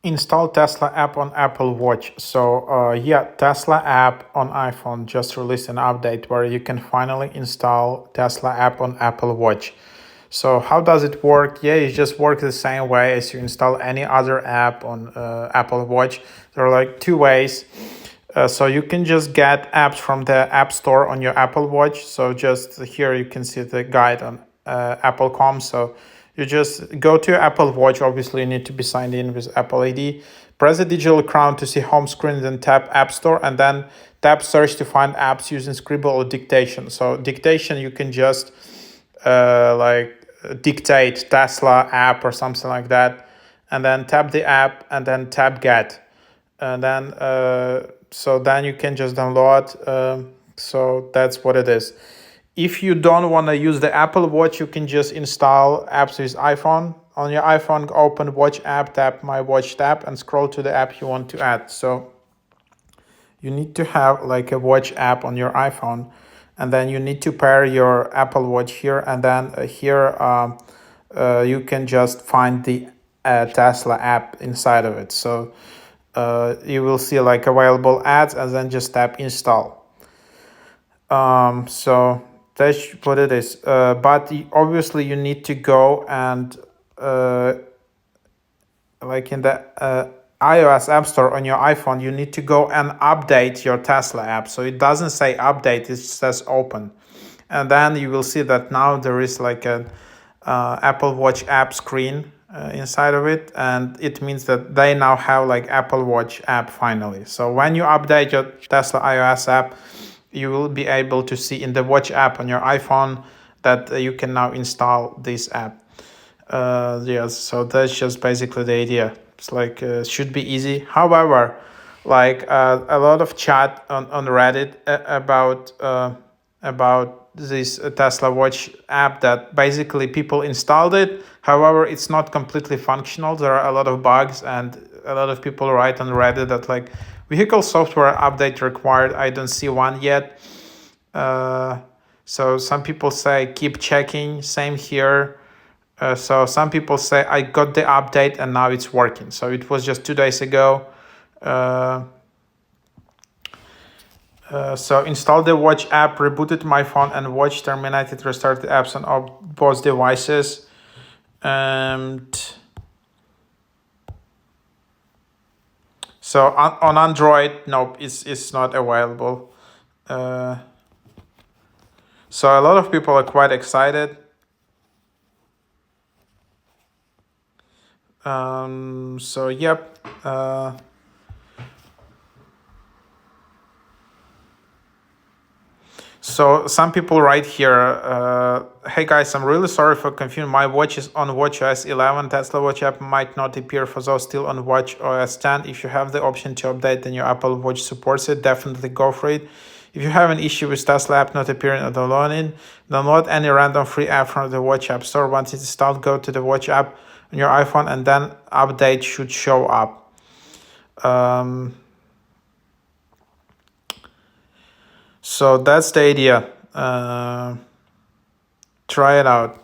Install Tesla app on Apple Watch. So yeah, Tesla app on iPhone just released an update where you can finally install Tesla app on Apple Watch. So how does it work? Yeah, it just works the same way as you install any other app on Apple Watch. There are like two ways. So you can just get apps from the App Store on your Apple Watch. So just here you can see the guide on Apple.com. So you just go to your Apple Watch. Obviously, you need to be signed in with Apple ID. Press the digital crown to see home screen, then tap App Store, and then tap search to find apps using Scribble or dictation. So dictation, you can just dictate Tesla app or something like that, and then tap the app, and then tap get, and then so then you can just download. So that's what it is. If you don't want to use the Apple Watch, you can just install apps with iPhone. On your iPhone, open Watch app, tap My Watch tab, and scroll to the app you want to add. So you need to have like a Watch app on your iPhone, and then you need to pair your Apple Watch here, and then here you can just find the Tesla app inside of it. So you will see like available ads, and then just tap install. So that's what it is. But obviously you need to go and like in the iOS App Store on your iPhone, you need to go and update your Tesla app. So it doesn't say update, it says open. And then you will see that now there is like an Apple Watch app screen inside of it. And it means that they now have like Apple Watch app finally. So when you update your Tesla iOS app, you will be able to see in the Watch app on your iPhone that you can now install this app. Yes, so that's just basically the idea. It's like should be easy. However, like a lot of chat on Reddit about this Tesla Watch app, that basically people installed it. However, it's not completely functional. There are a lot of bugs, and a lot of people write on Reddit that like vehicle software update required. I don't see one yet. So some people say keep checking. Same here. So some people say I got the update and now it's working. So it was just 2 days ago. So install the Watch app, rebooted my phone and Watch, terminated, restart the apps on all both devices. And so on Android, nope, it's not available. So a lot of people are quite excited. So yep. So some people write here, hey guys, I'm really sorry for confusion. My watch is on watchOS 11. Tesla Watch app might not appear for those still on watchOS 10. If you have the option to update and your Apple Watch supports it, definitely go for it. If you have an issue with Tesla app not appearing or download any random free app from the Watch App Store. Once it's installed, go to the Watch app on your iPhone, and then update should show up. So that's the idea. Try it out.